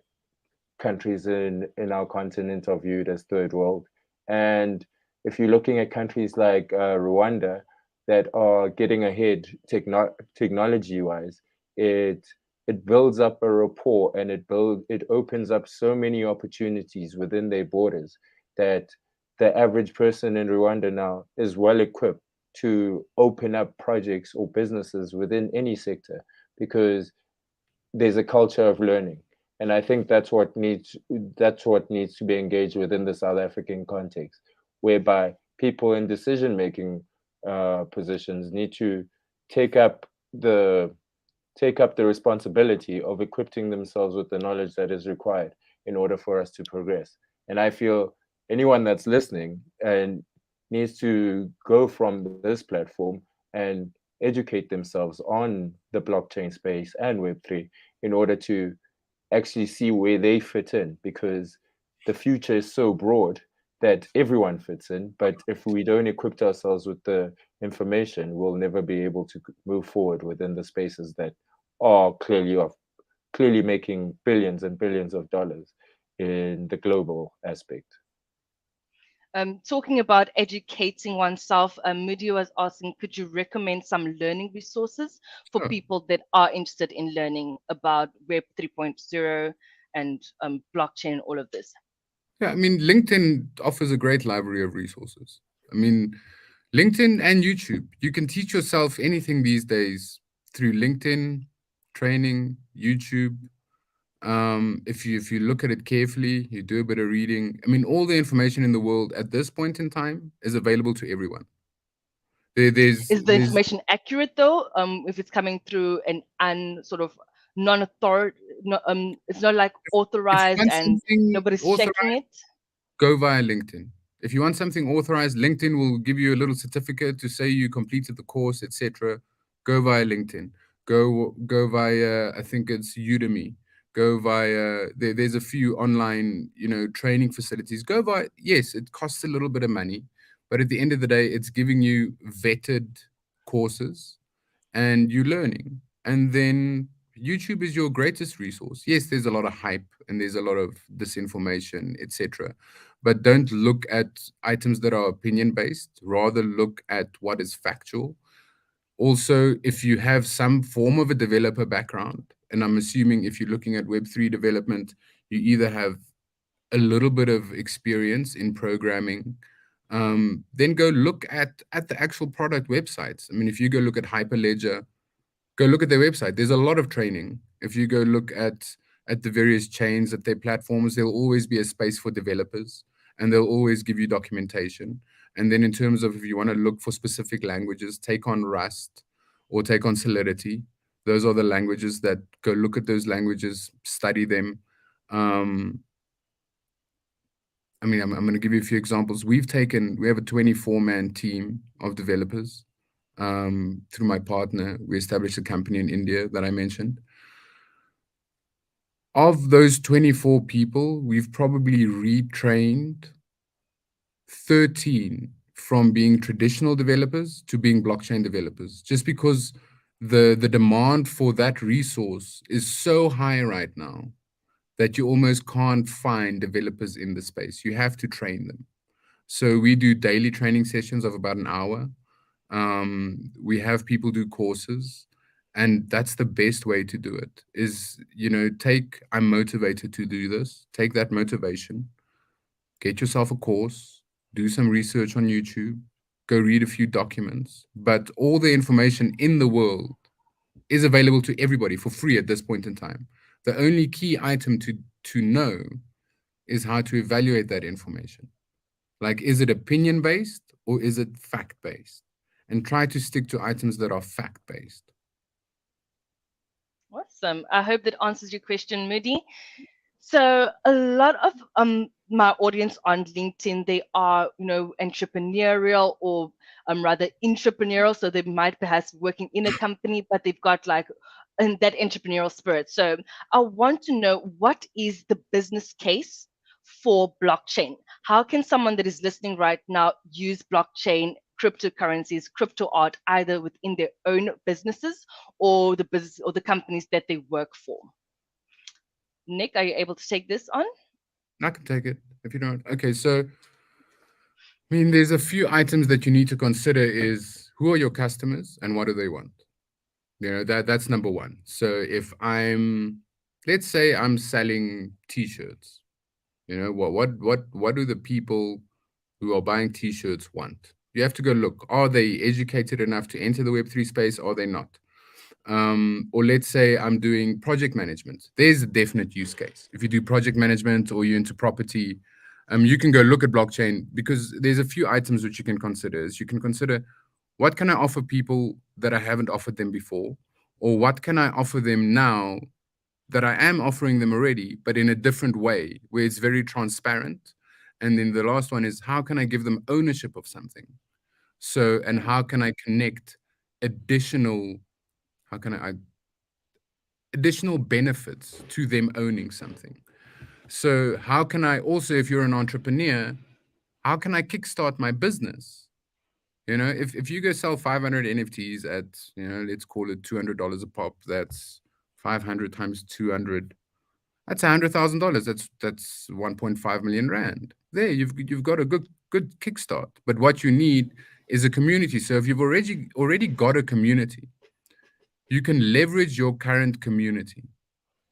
S3: countries in our continent are viewed as third world. And if you're looking at countries like Rwanda that are getting ahead technology wise, it it builds up a rapport, and it opens up so many opportunities within their borders that the average person in Rwanda now is well equipped to open up projects or businesses within any sector, because there's a culture of learning. And I think that's what needs to be engaged within the South African context, whereby people in decision making positions need to take up the take up the responsibility of equipping themselves with the knowledge that is required in order for us to progress. And I feel anyone that's listening and needs to go from this platform and educate themselves on the blockchain space and Web3 in order to actually see where they fit in, because the future is so broad that everyone fits in. But if we don't equip ourselves with the information, we'll never be able to move forward within the spaces that are clearly making billions and billions of dollars in the global aspect.
S1: Talking about educating oneself, Moody was asking, could you recommend some learning resources for
S2: Sure.
S1: people that are interested in learning about Web 3.0 and blockchain and all of this?
S2: Yeah, I mean, LinkedIn offers a great library of resources. I mean, LinkedIn and YouTube, you can teach yourself anything these days through LinkedIn, training, YouTube. If you look at it carefully, you do a bit of reading. I mean, all the information in the world at this point in time is available to everyone.
S1: Is the
S2: There's
S1: information accurate though? If it's coming through an sort of non-author, no, it's not like
S2: if you
S1: authorized
S2: want
S1: and
S2: something
S1: nobody's checking
S2: authorized,
S1: it.
S2: go via LinkedIn. If you want something authorized, LinkedIn will give you a little certificate to say you completed the course, etc. Go via LinkedIn. Go via, I think it's Udemy. Go via there's a few online, training facilities. Go via, yes, it costs a little bit of money, but at the end of the day, it's giving you vetted courses and you're learning. And then YouTube is your greatest resource. Yes, there's a lot of hype and there's a lot of disinformation, etc. But don't look at items that are opinion based, rather look at what is factual. Also, if you have some form of a developer background, and I'm assuming if you're looking at Web3 development, you either have a little bit of experience in programming, then go look at the actual product websites. I mean, if you go look at Hyperledger, go look at their website. There's a lot of training. If you go look at the various chains at their platforms, there'll always be a space for developers, and they'll always give you documentation. And then in terms of if you want to look for specific languages, take on Rust or take on Solidity. Those are the languages that go look at those languages, study them. Um, I mean, I'm going to give you a few examples. We have a 24-man team of developers. Through my partner, we established a company in India that I mentioned. Of those 24 people, we've probably retrained 13 from being traditional developers to being blockchain developers, just because the demand for that resource is so high right now that you almost can't find developers in the space. You have to train them. So we do daily training sessions of about an hour. We have people do courses, and that's the best way to do it is, I'm motivated to do this, take that motivation, get yourself a course, do some research on YouTube, go read a few documents. But all the information in the world is available to everybody for free at this point in time. The only key item to know is how to evaluate that information. Like, is it opinion based or is it fact based? And try to stick to items that are fact based.
S1: Awesome. I hope that answers your question, Moody. So a lot of my audience on LinkedIn, they are, entrepreneurial or rather entrepreneurial. So they might perhaps working in a company, but they've got like that entrepreneurial spirit. So I want to know, what is the business case for blockchain? How can someone that is listening right now use blockchain, cryptocurrencies, crypto art, either within their own businesses or the business or the companies that they work for? Nick, are you able to take this on?
S2: I can take it if you don't. Okay, so I mean, there's a few items that you need to consider is who are your customers and what do they want? That's number one. So if let's say I'm selling t-shirts, what do the people who are buying t-shirts want? You have to go look. Are they educated enough to enter the Web3 space? Are they not? Or let's say I'm doing project management. There's a definite use case. If you do project management or you're into property, you can go look at blockchain because there's a few items which you can consider. You can consider, what can I offer people that I haven't offered them before? Or what can I offer them now that I am offering them already, but in a different way where it's very transparent? And then the last one is, how can I give them ownership of something? So, and how can I connect additional, how can I additional benefits to them owning something? So how can I also, if you're an entrepreneur, how can I kickstart my business? If you go sell 500 NFTs at, let's call it $200 a pop, that's 500 times 200. That's $100,000. That's 1.5 million rand. There, you've got a good kickstart. But what you need is a community. So if you've already got a community, you can leverage your current community.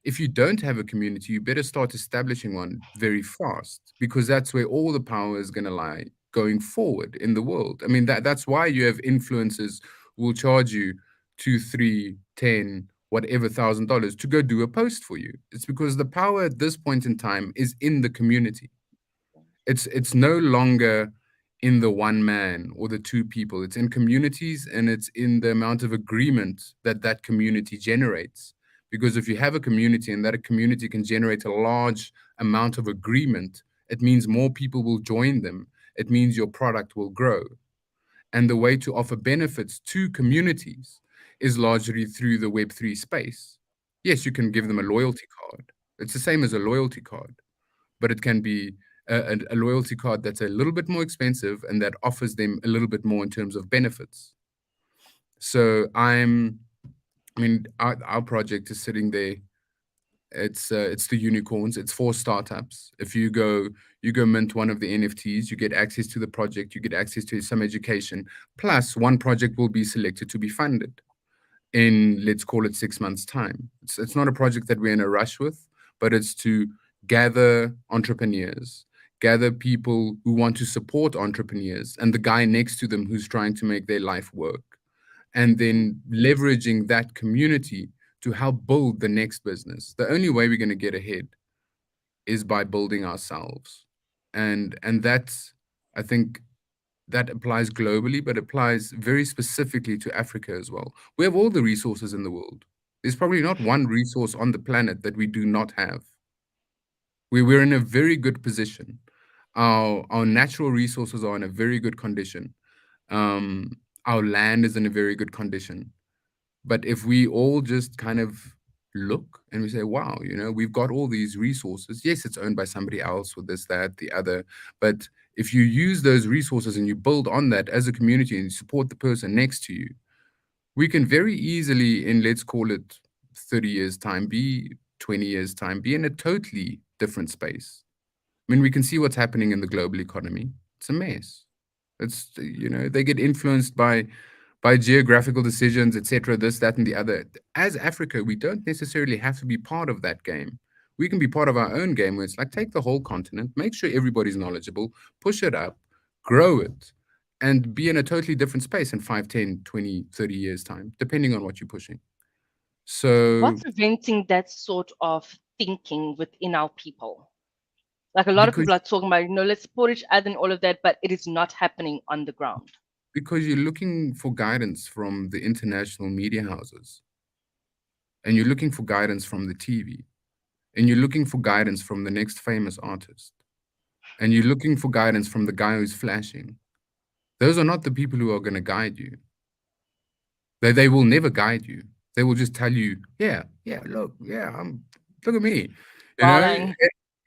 S2: If you don't have a community, you better start establishing one very fast, because that's where all the power is going to lie going forward in the world. I mean, that's why you have influencers who will charge you 2, 3, 10, whatever $1,000 to go do a post for you. It's because the power at this point in time is in the community. It's no longer in the one man or the two people. It's in communities, and it's in the amount of agreement that community generates. Because if you have a community and that a community can generate a large amount of agreement, it means more people will join them. It means your product will grow. And the way to offer benefits to communities is largely through the Web3 space. Yes, you can give them a loyalty card. It's the same as a loyalty card, but it can be a loyalty card that's a little bit more expensive and that offers them a little bit more in terms of benefits. So our project is sitting there. It's the Unykornz. It's 4 startups. If you go mint one of the NFTs, you get access to the project, you get access to some education. Plus, one project will be selected to be funded in, let's call it, 6 months' time. It's not a project that we're in a rush with, but it's to gather entrepreneurs, gather people who want to support entrepreneurs, and the guy next to them who's trying to make their life work, and then leveraging that community to help build the next business. The only way we're going to get ahead is by building ourselves. And that's, I think, that applies globally, but applies very specifically to Africa as well. We have all the resources in the world. There's probably not one resource on the planet that we do not have. We're in a very good position. Our natural resources are in a very good condition. Our land is in a very good condition. But if we all just kind of look and we say, wow, we've got all these resources. Yes, it's owned by somebody else or this, that, the other. But if you use those resources and you build on that as a community and you support the person next to you, we can very easily, in, let's call it, 30 years time, 20 years time, be in a totally different space. I mean, we can see what's happening in the global economy. It's a mess. It's, they get influenced by geographical decisions, etc., this, that, and the other. As Africa, we don't necessarily have to be part of that game. We can be part of our own game, where it's like, take the whole continent, make sure everybody's knowledgeable, push it up, grow it, and be in a totally different space in 5, 10, 20, 30 years time, depending on what you're pushing. So
S1: What's preventing that sort of thinking within our people? Like a lot of
S2: because
S1: people are talking about, let's support each other and all of that, but it is not happening on the ground.
S2: you're looking for guidance from the international media houses, and you're looking for guidance from the TV, and you're looking for guidance from the next famous artist, and you're looking for guidance from the guy who's flashing. Those are not the people who are going to guide you. They will never guide you. They will just tell you, yeah, yeah, look, yeah, look at me, you know,
S1: Balling.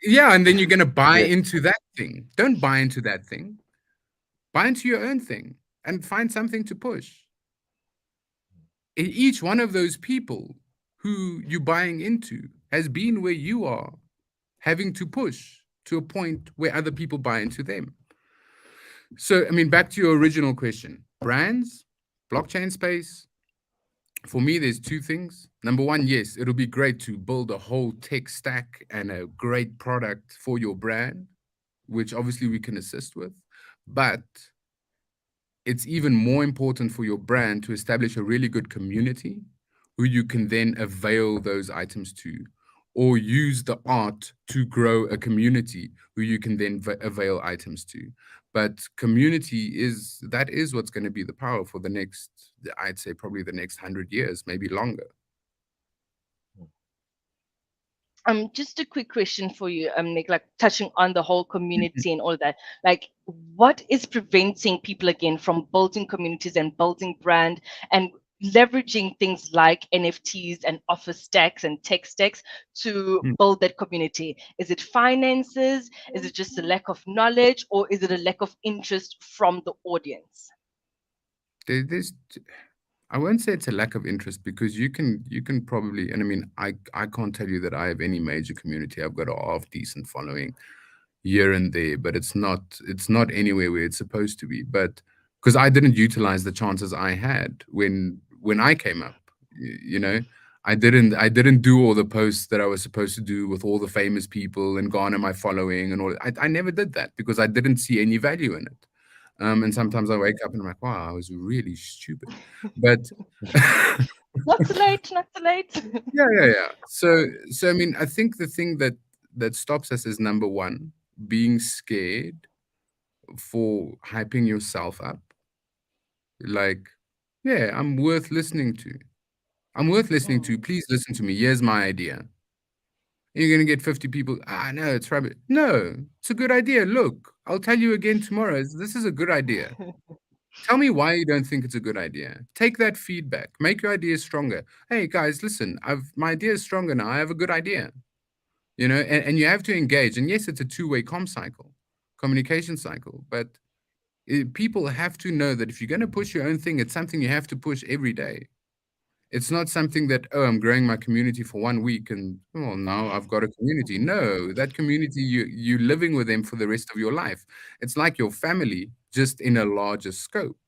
S2: yeah, and then you're going to buy
S3: Yeah.
S2: into that thing. Don't buy into that thing. Buy into your own thing and find something to push. Each one of those people who you're buying into has been where you are, having to push to a point where other people buy into them. So, I mean, back to your original question, brands, blockchain space. For me, there's two things. Number one, yes, it'll be great to build a whole tech stack and a great product for your brand, which obviously we can assist with. But it's even more important for your brand to establish a really good community who you can then avail those items to, or use the art to grow a community who you can then avail items to. But community is what's going to be the power for the next, I'd say probably the next 100 years, maybe longer.
S1: Just a quick question for you, Nick, like touching on the whole community and all that. Like, what is preventing people again from building communities and building brand and leveraging things like NFTs and office stacks and tech stacks to
S2: Mm.
S1: build that community? Is it finances? Is it just a lack of knowledge, or is it a lack of interest from the audience?
S2: There's I won't say it's a lack of interest because you can probably, and I mean, I can't tell you that I have any major community. I've got a half decent following here and there, but it's not anywhere where it's supposed to be. But because I didn't utilize the chances I had when I came up, you know, I didn't do all the posts that I was supposed to do with all the famous people and garner my following and all. I never did that because I didn't see any value in it. And sometimes I wake up and I'm like, wow, I was really stupid. But
S1: Not too late, not too late.
S2: yeah. So I mean, I think the thing that stops us is number one, being scared for hyping yourself up. Like, yeah, I'm worth listening to. I'm worth listening to.
S1: Mm.
S2: Please listen to me. Here's my idea. You're gonna get 50 people. Ah, no, it's rubbish. No, it's a good idea. Look, I'll tell you again tomorrow. This is a good idea. Tell me why you don't think it's a good idea. Take that feedback. Make your idea stronger. Hey guys, listen, my idea is stronger now. I have a good idea. And you have to engage. And yes, it's a two-way communication cycle. But people have to know that if you're going to push your own thing, it's something you have to push every day. It's not something that, oh, I'm growing my community for 1 week and, oh, now I've got a community. No, that community, you're living with them for the rest of your life. It's like your family, just in a larger scope.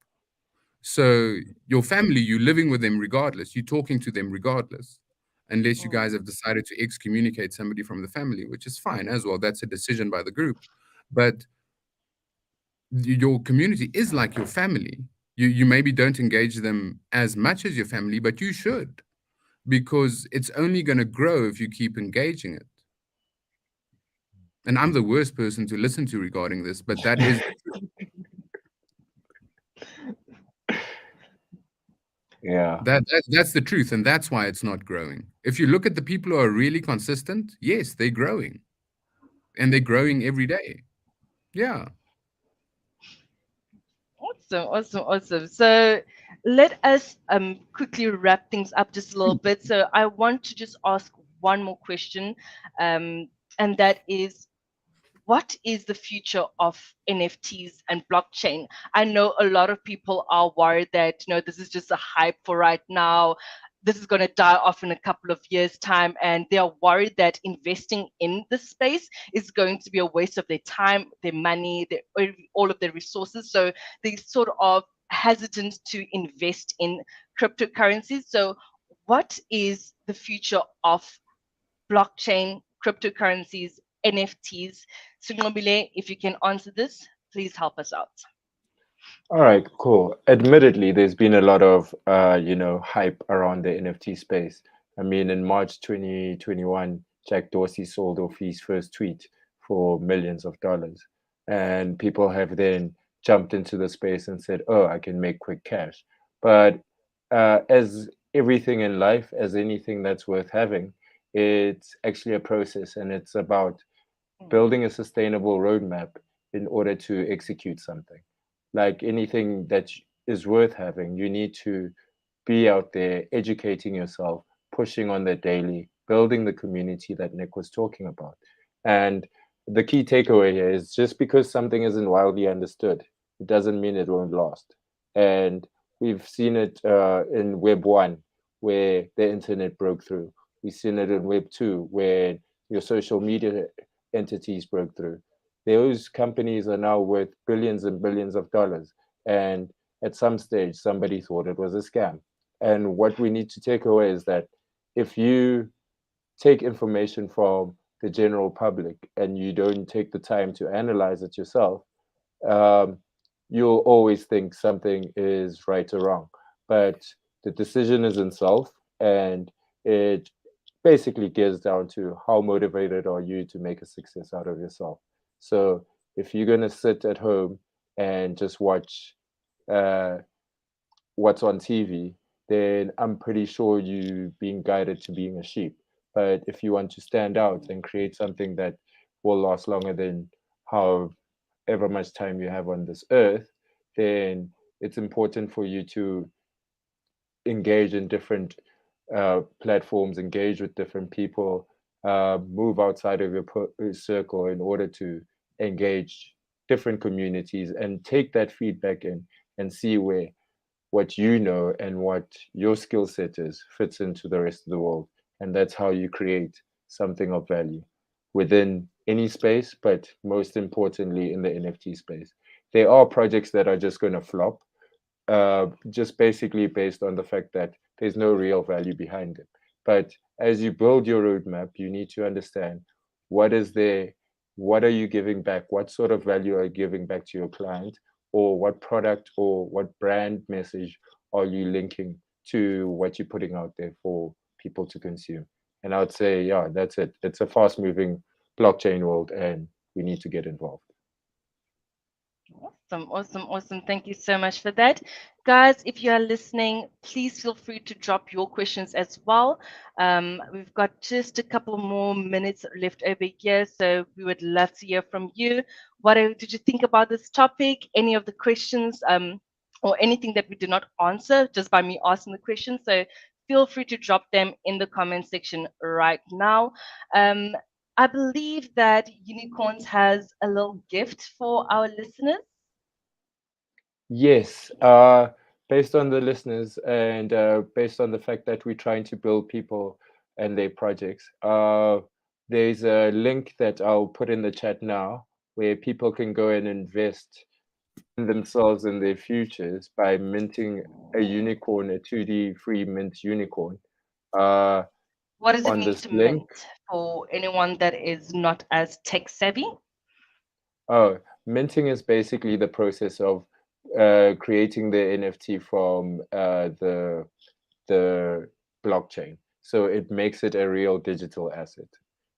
S2: So your family, you're living with them regardless. You're talking to them regardless, unless you
S1: Mm.
S2: guys have decided to excommunicate somebody from the family, which is fine as well. That's a decision by the group. But your community is like your family. You maybe don't engage them as much as your family, but you should, because it's only going to grow if you keep engaging it. And I'm the worst person to listen to regarding this, but that is the truth.
S3: Yeah.
S2: That's the truth, and that's why it's not growing. If you look at the people who are really consistent, yes, they're growing, and they're growing every day. Yeah.
S1: Awesome, awesome, awesome. So let us quickly wrap things up just a little bit. So I want to just ask one more question, and that is, what is the future of NFTs and blockchain? I know a lot of people are worried that, this is just a hype for right now. This is going to die off in a couple of years' time, and they are worried that investing in the space is going to be a waste of their time, their money, all of their resources. So they sort of hesitant to invest in cryptocurrencies. So, what is the future of blockchain, cryptocurrencies, NFTs? Sungobile, if you can answer this, please help us out.
S3: All right, cool. Admittedly, there's been a lot of hype around the NFT space. I mean, in March 2021, Jack Dorsey sold off his first tweet for millions of dollars. And people have then jumped into the space and said, oh, I can make quick cash. But as everything in life, as anything that's worth having, it's actually a process, and it's about building a sustainable roadmap in order to execute something. Like anything that is worth having, you need to be out there educating yourself, pushing on the daily, building the community that Nick was talking about. And the key takeaway here is just because something isn't widely understood, it doesn't mean it won't last. And we've seen it in Web 1, where the internet broke through. We've seen it in Web 2, where your social media entities broke through. Those companies are now worth billions and billions of dollars. And at some stage, somebody thought it was a scam. And what we need to take away is that if you take information from the general public and you don't take the time to analyze it yourself, um, you'll always think something is right or wrong. But the decision is in self, and it basically gets down to how motivated are you to make a success out of yourself. So if you're going to sit at home and just watch uh, what's on TV, then I'm pretty sure you being guided to being a sheep. But if you want to stand out and create something that will last longer than however much time you have on this earth, then it's important for you to engage in different platforms, engage with different people, move outside of your circle in order to engage different communities and take that feedback in and see where what you know and what your skill set is fits into the rest of the world. And that's how you create something of value within any space, but most importantly in the NFT space. There are projects that are just going to flop, just basically based on the fact that there's no real value behind it. But as you build your roadmap, you need to understand what is there, what are you giving back, what sort of value are you giving back to your client, or what product or what brand message are you linking to what you're putting out there for people to consume. And I would say, yeah, that's it. It's a fast moving blockchain world, and we need to get involved.
S1: Awesome, awesome, awesome. Thank you so much for that. Guys, if you are listening, please feel free to drop your questions as well. We've got just a couple more minutes left over here, so we would love to hear from you. Did you think about this topic? Any of the questions or anything that we did not answer just by me asking the question? So feel free to drop them in the comment section right now. Um, I believe that Unicorns has a little gift for our listeners.
S3: Yes, based on the listeners and based on the fact that we're trying to build people and their projects, there's a link that I'll put in the chat now where people can go and invest in themselves and their futures by minting a unicorn, a 2D free mint unicorn. Uh,
S1: What does it
S3: on
S1: mean
S3: this
S1: to
S3: link,
S1: mint for anyone that is not as tech savvy?
S3: oh, minting is basically the process of creating the NFT from the blockchain. So it makes it a real digital asset.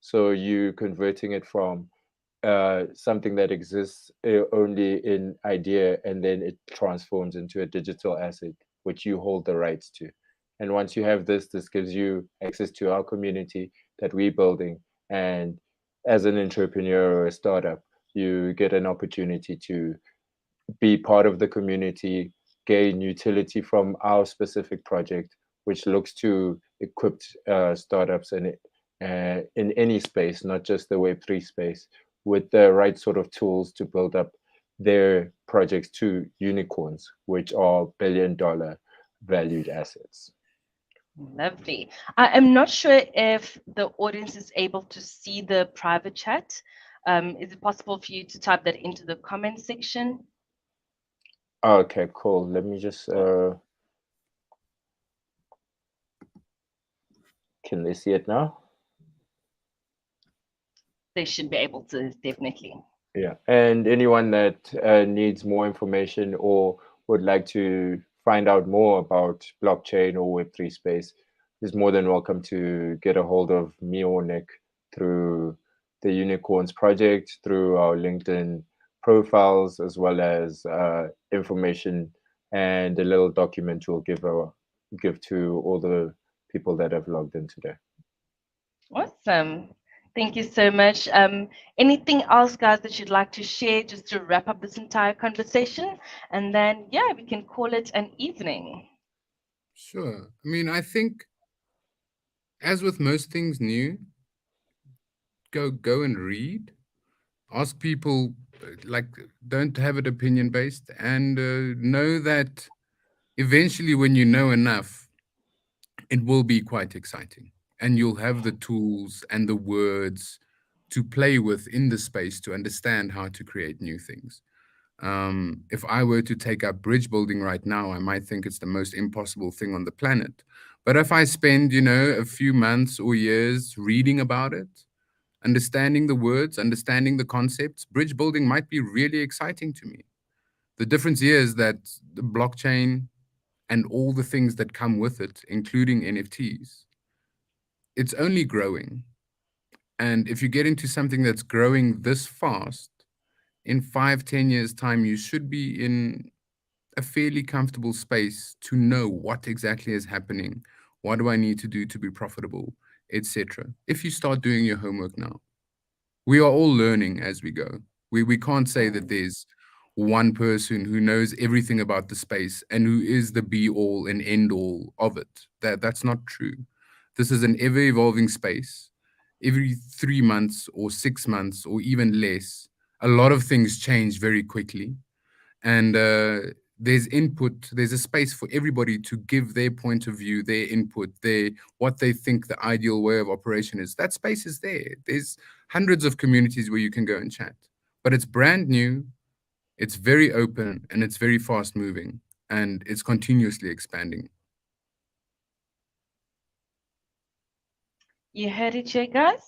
S3: So you converting it from something that exists only in idea, and then it transforms into a digital asset, which you hold the rights to. And once you have this, this gives you access to our community that we're building. And as an entrepreneur or a startup, you get an opportunity to be part of the community, gain utility from our specific project, which looks to equip startups in any space, not just the Web3 space, with the right sort of tools to build up their projects to unicorns, which are billion-dollar valued assets.
S1: Lovely. I am not sure if the audience is able to see the private chat. Is it possible for you to type that into the comment section?
S3: Okay, cool. Let me just, can they see it now?
S1: They should be able to, definitely.
S3: Yeah, and anyone that needs more information or would like to find out more about blockchain or Web3 space, is more than welcome to get a hold of me or Nick through the Unykornz project, through our LinkedIn profiles, as well as information and a little document we'll give to all the people that have logged in today.
S1: Awesome. Thank you so much. Anything else, guys, that you'd like to share just to wrap up this entire conversation? And then, yeah, we can call it an evening.
S2: Sure. I mean, I think, as with most things new, go and read. Ask people, like, don't have it opinion based, and know that eventually, when you know enough, it will be quite exciting, and you'll have the tools and the words to play with in the space to understand how to create new things. If I were to take up bridge building right now, I might think it's the most impossible thing on the planet. But if I spend, a few months or years reading about it, understanding the words, understanding the concepts, bridge building might be really exciting to me. The difference here is that the blockchain and all the things that come with it, including NFTs, it's only growing. And if you get into something that's growing this fast, in 5, 10 years' time, you should be in a fairly comfortable space to know what exactly is happening. What do I need to do to be profitable, etc. If you start doing your homework now, we are all learning as we go. We can't say that there's one person who knows everything about the space and who is the be all and end all of it. That's not true. This is an ever evolving space. Every 3 months or 6 months or even less, a lot of things change very quickly. And there's input, there's a space for everybody to give their point of view, their input, their what they think the ideal way of operation is. That space is there. There's hundreds of communities where you can go and chat, but it's brand new, it's very open, and it's very fast moving, and it's continuously expanding.
S1: You heard it here, guys.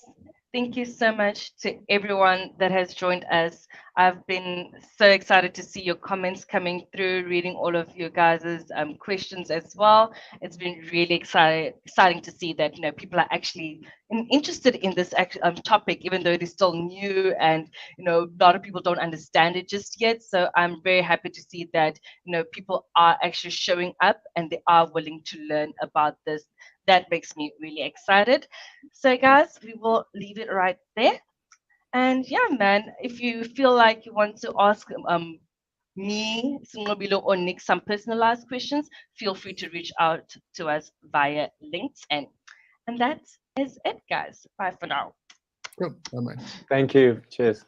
S1: Thank you so much to everyone that has joined us. I've been so excited to see your comments coming through, reading all of your guys' questions as well. It's been really exciting to see that people are actually interested in this topic, even though it is still new and a lot of people don't understand it just yet. So I'm very happy to see that people are actually showing up and they are willing to learn about this. That makes me really excited. So, guys, we will leave it right there. And yeah, man, if you feel like you want to ask me, Singobilo, or Nick some personalized questions, feel free to reach out to us via LinkedIn. And that is it, guys. Bye for now.
S2: Cool. Bye-bye.
S3: Thank you. Cheers.